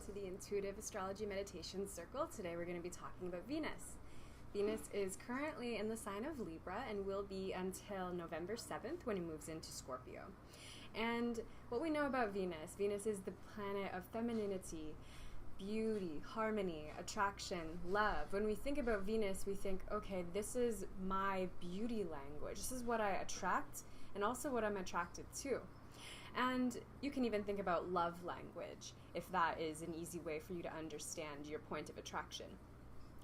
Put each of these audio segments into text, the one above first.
to the Intuitive Astrology Meditation Circle. Today we're going to be talking about Venus. Venus is currently in the sign of Libra and will be until November 7th when it moves into Scorpio. And what we know about Venus is the planet of femininity, beauty, harmony, attraction, love. When we think about Venus, we think, okay, this is my beauty language. This is what I attract and also what I'm attracted to. And you can even think about love language, if that is an easy way for you to understand your point of attraction.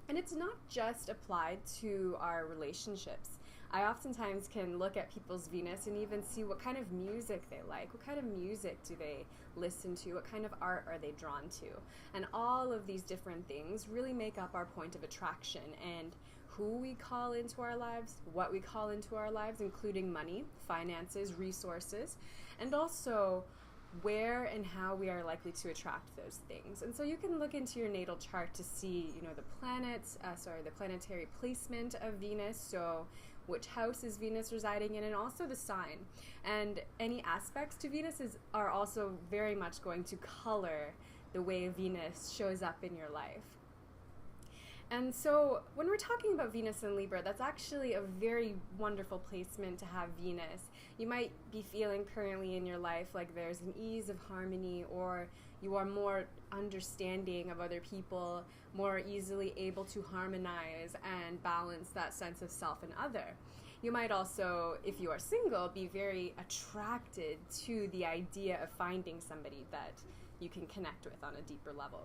And it's not just applied to our relationships. I oftentimes can look at people's Venus and even see what kind of music they like. What kind of music do they listen to? What kind of art are they drawn to? And all of these different things really make up our point of attraction and who we call into our lives, what we call into our lives, including money, finances, resources, and also where and how we are likely to attract those things. And so you can look into your natal chart to see, the planetary placement of Venus, so which house is Venus residing in, and also the sign. And any aspects to Venus are also very much going to color the way Venus shows up in your life. And so when we're talking about Venus and Libra, that's actually a very wonderful placement to have Venus. You might be feeling currently in your life like there's an ease of harmony, or you are more understanding of other people, more easily able to harmonize and balance that sense of self and other. You might also, if you are single, be very attracted to the idea of finding somebody that you can connect with on a deeper level.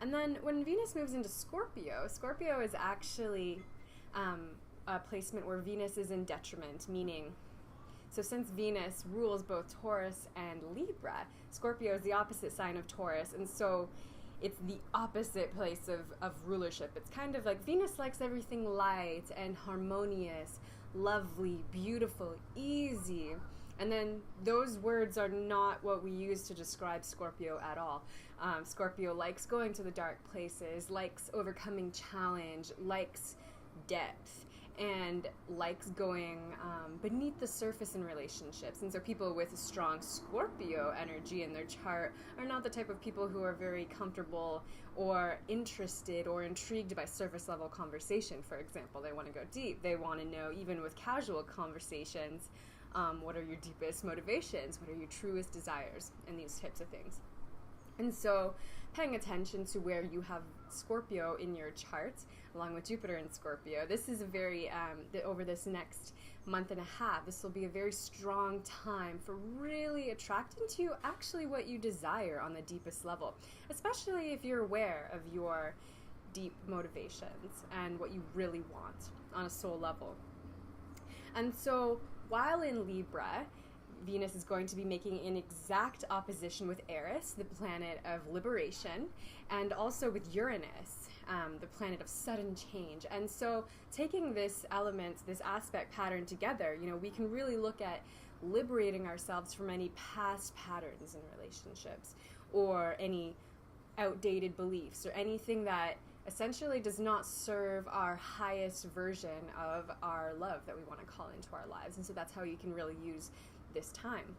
And then when Venus moves into Scorpio is actually a placement where Venus is in detriment, meaning, so since Venus rules both Taurus and Libra, Scorpio is the opposite sign of Taurus, and so it's the opposite place of rulership. It's kind of like Venus likes everything light and harmonious, lovely, beautiful, easy. And then those words are not what we use to describe Scorpio at all. Scorpio likes going to the dark places, likes overcoming challenge, likes depth, and likes going beneath the surface in relationships. And so people with a strong Scorpio energy in their chart are not the type of people who are very comfortable or interested or intrigued by surface level conversation, for example. They want to go deep. They want to know, even with casual conversations, what are your deepest motivations? What are your truest desires? And these types of things. And so paying attention to where you have Scorpio in your chart, along with Jupiter in Scorpio, this is a very, over this next month and a half, this will be a very strong time for really attracting to you actually what you desire on the deepest level, especially if you're aware of your deep motivations and what you really want on a soul level. And so while in Libra, Venus is going to be making an exact opposition with Eris, the planet of liberation, and also with Uranus, the planet of sudden change. And so taking this element, this aspect pattern together, we can really look at liberating ourselves from any past patterns in relationships, or any outdated beliefs, or anything that essentially does not serve our highest version of our love that we want to call into our lives. And so that's how you can really use this time.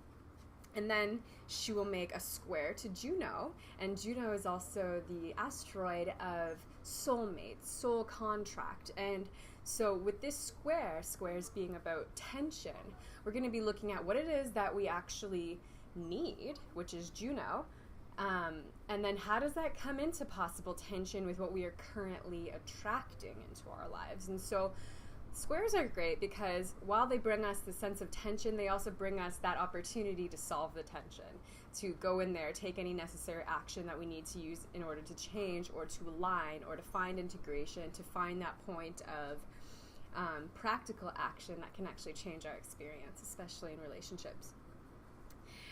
And then she will make a square to Juno, and Juno is also the asteroid of soulmate, soul contract. And so with this square, squares being about tension, we're going to be looking at what it is that we actually need, which is Juno. And then how does that come into possible tension with what we are currently attracting into our lives? And so squares are great because while they bring us the sense of tension, they also bring us that opportunity to solve the tension, to go in there, take any necessary action that we need to use in order to change or to align or to find integration, to find that point of practical action that can actually change our experience, especially in relationships.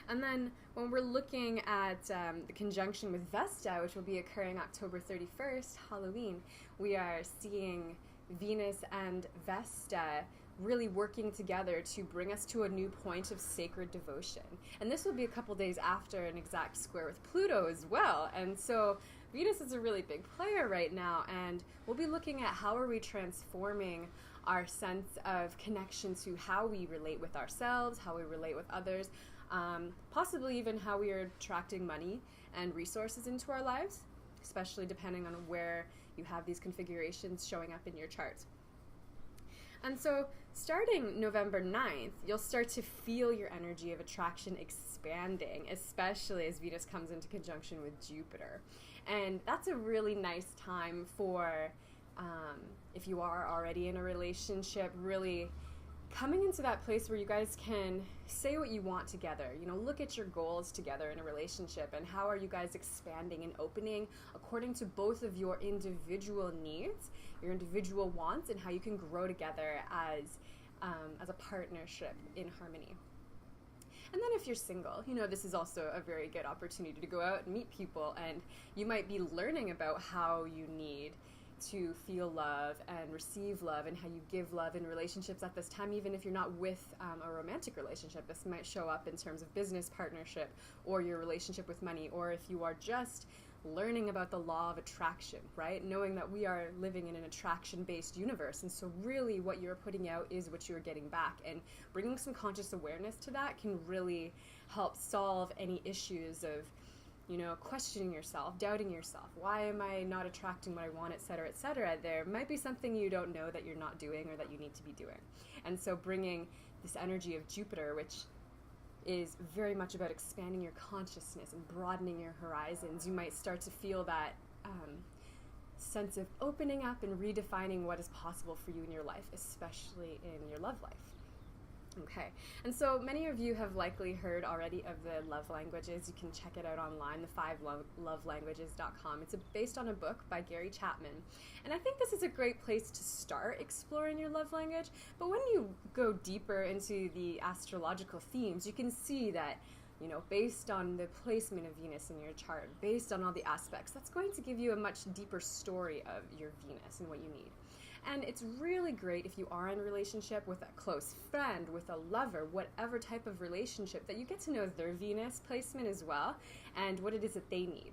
And then when we're looking at the conjunction with Vesta, which will be occurring October 31st, Halloween, we are seeing Venus and Vesta really working together to bring us to a new point of sacred devotion. And this will be a couple days after an exact square with Pluto as well. And so Venus is a really big player right now, and we'll be looking at how are we transforming our sense of connection to how we relate with ourselves, how we relate with others, possibly even how we are attracting money and resources into our lives, especially depending on where you have these configurations showing up in your chart. And so starting November 9th, you'll start to feel your energy of attraction expanding, especially as Venus comes into conjunction with Jupiter. And that's a really nice time for, if you are already in a relationship, really coming into that place where you guys can say what you want together, look at your goals together in a relationship, and how are you guys expanding and opening according to both of your individual needs, your individual wants, and how you can grow together as a partnership in harmony. And then if you're single, this is also a very good opportunity to go out and meet people, and you might be learning about how you need to feel love and receive love, and how you give love in relationships at this time, even if you're not with a romantic relationship. This might show up in terms of business partnership or your relationship with money, or if you are just learning about the law of attraction, right? Knowing that we are living in an attraction-based universe, and so really what you're putting out is what you're getting back, and bringing some conscious awareness to that can really help solve any issues of questioning yourself, doubting yourself. Why am I not attracting what I want, et cetera, et cetera? There might be something you don't know that you're not doing or that you need to be doing. And so bringing this energy of Jupiter, which is very much about expanding your consciousness and broadening your horizons, you might start to feel that sense of opening up and redefining what is possible for you in your life, especially in your love life. Okay, and so many of you have likely heard already of the love languages. You can check it out online, the5lovelanguages.com. It's based on a book by Gary Chapman. And I think this is a great place to start exploring your love language. But when you go deeper into the astrological themes, you can see that, based on the placement of Venus in your chart, based on all the aspects, that's going to give you a much deeper story of your Venus and what you need. And it's really great if you are in a relationship with a close friend, with a lover, whatever type of relationship, that you get to know their Venus placement as well and what it is that they need.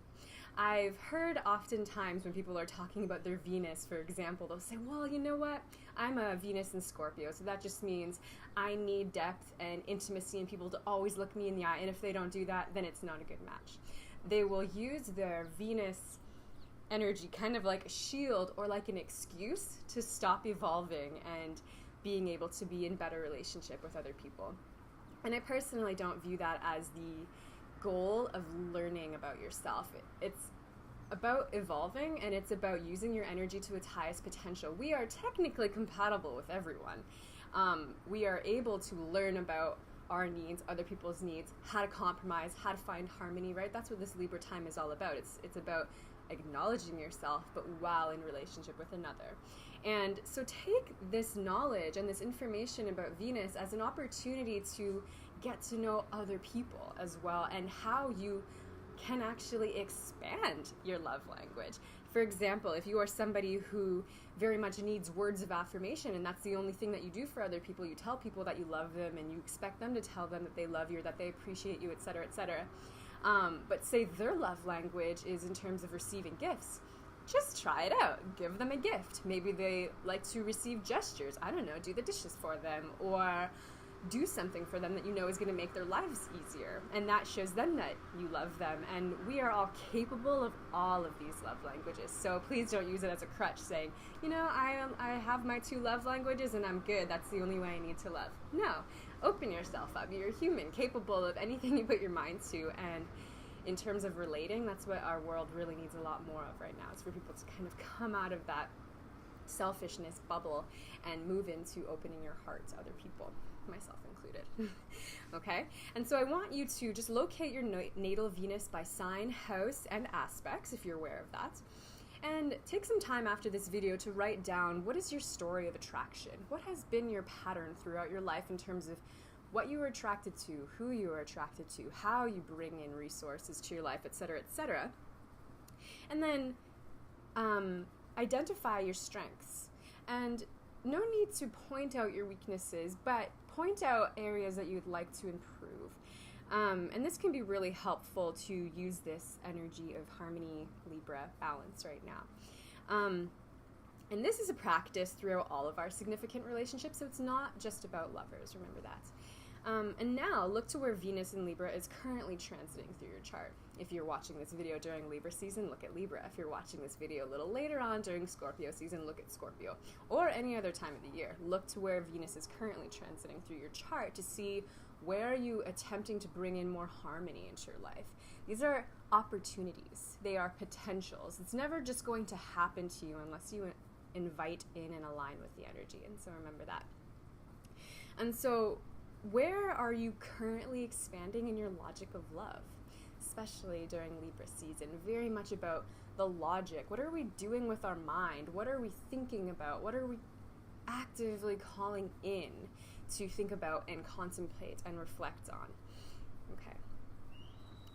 I've heard oftentimes when people are talking about their Venus, for example, they'll say, well, you know what? I'm a Venus in Scorpio, so that just means I need depth and intimacy and people to always look me in the eye, and if they don't do that, then it's not a good match. They will use their Venus energy kind of like a shield or like an excuse to stop evolving and being able to be in better relationship with other people. And I personally don't view that as the goal of learning about yourself. It's about evolving, and it's about using your energy to its highest potential. We are technically compatible with everyone. We are able to learn about our needs, other people's needs, how to compromise, how to find harmony, right? That's what this Libra time is all about. It's about acknowledging yourself, but while in relationship with another. And so take this knowledge and this information about Venus as an opportunity to get to know other people as well, and how you can actually expand your love language. For example, if you are somebody who very much needs words of affirmation, and that's the only thing that you do for other people, you tell people that you love them and you expect them to tell them that they love you or that they appreciate you, etc., etc. But say their love language is in terms of receiving gifts. Just try it out. Give them a gift. Maybe they like to receive gestures. I don't know, do the dishes for them, or do something for them that you know is going to make their lives easier. And that shows them that you love them. And we are all capable of all of these love languages. So please don't use it as a crutch saying, I have my 2 love languages and I'm good. That's the only way I need to love. No. Open yourself up. You're human, capable of anything you put your mind to. And in terms of relating, that's what our world really needs a lot more of right now. It's for people to kind of come out of that selfishness bubble and move into opening your heart to other people, myself included. Okay? And so I want you to just locate your natal Venus by sign, house, and aspects, if you're aware of that. And take some time after this video to write down, what is your story of attraction? What has been your pattern throughout your life in terms of what you were attracted to, who you were attracted to, how you bring in resources to your life, etc., etc. And then identify your strengths. And no need to point out your weaknesses, but point out areas that you'd like to improve. And this can be really helpful to use this energy of harmony, Libra, balance right now. And this is a practice throughout all of our significant relationships, so it's not just about lovers, remember that. And now look to where Venus in Libra is currently transiting through your chart. If you're watching this video during Libra season, look at Libra. If you're watching this video a little later on during Scorpio season, look at Scorpio. Or any other time of the year, look to where Venus is currently transiting through your chart to see where are you attempting to bring in more harmony into your life. These are opportunities. They are potentials. It's never just going to happen to you unless you invite in and align with the energy. And so remember that. And so where are you currently expanding in your logic of love? Especially during Libra season, very much about the logic. What are we doing with our mind? What are we thinking about? What are we actively calling in to think about and contemplate and reflect on? Okay.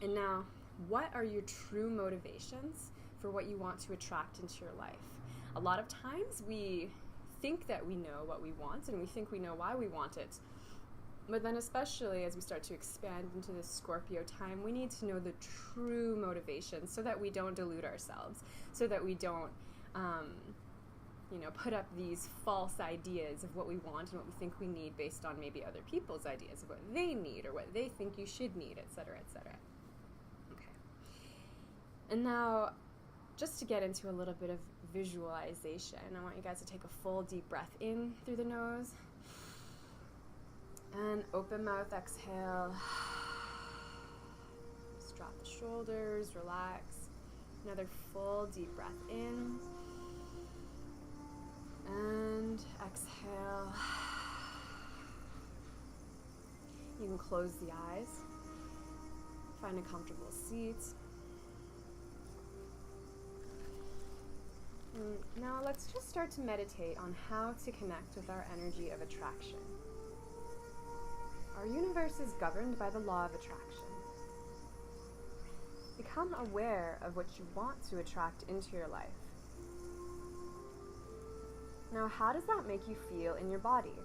And now, what are your true motivations for what you want to attract into your life? A lot of times we think that we know what we want and we think we know why we want it. But then especially as we start to expand into this Scorpio time, we need to know the true motivation so that we don't delude ourselves, so that we don't, put up these false ideas of what we want and what we think we need based on maybe other people's ideas of what they need or what they think you should need, etc., etc. Okay. And now, just to get into a little bit of visualization, I want you guys to take a full deep breath in through the nose. And open mouth, exhale. Just drop the shoulders, relax. Another full deep breath in. And exhale. You can close the eyes. Find a comfortable seat. And now let's just start to meditate on how to connect with our energy of attraction. Our universe is governed by the law of attraction. Become aware of what you want to attract into your life. Now, how does that make you feel in your body?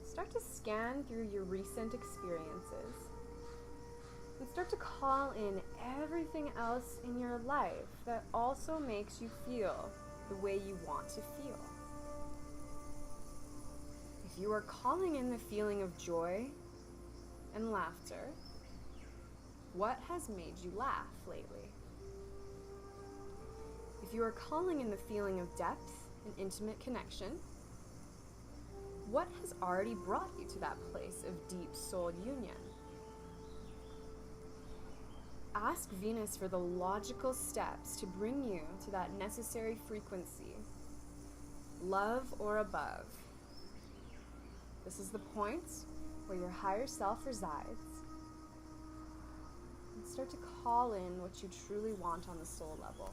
Start to scan through your recent experiences and start to call in everything else in your life that also makes you feel the way you want to feel. If you are calling in the feeling of joy and laughter, what has made you laugh lately? If you are calling in the feeling of depth and intimate connection, what has already brought you to that place of deep soul union? Ask Venus for the logical steps to bring you to that necessary frequency, love or above. This is the point where your higher self resides. And start to call in what you truly want on the soul level.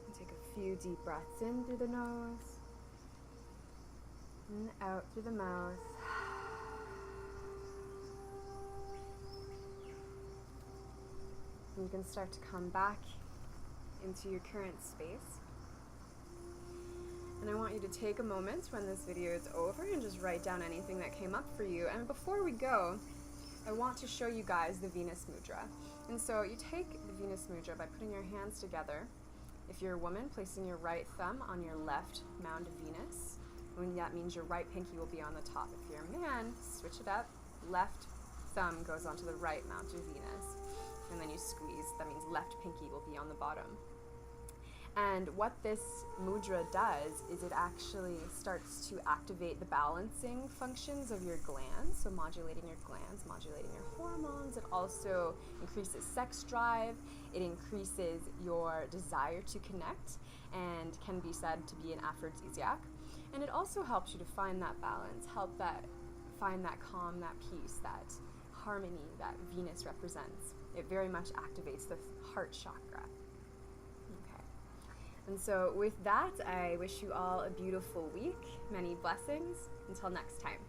And take a few deep breaths in through the nose and out through the mouth. And you can start to come back into your current space. And I want you to take a moment when this video is over and just write down anything that came up for you. And before we go, I want to show you guys the Venus mudra. And so you take the Venus mudra by putting your hands together. If you're a woman, placing your right thumb on your left mound of Venus. And that means your right pinky will be on the top. If you're a man, switch it up. Left thumb goes onto the right mount of Venus. And then you squeeze. That means left pinky will be on the bottom. And what this mudra does is it actually starts to activate the balancing functions of your glands, so modulating your glands, modulating your hormones. It also increases sex drive. It increases your desire to connect and can be said to be an aphrodisiac. And it also helps you to find that balance, find that calm, that peace, that harmony that Venus represents. It very much activates the heart chakra. And so with that, I wish you all a beautiful week. Many blessings. Until next time.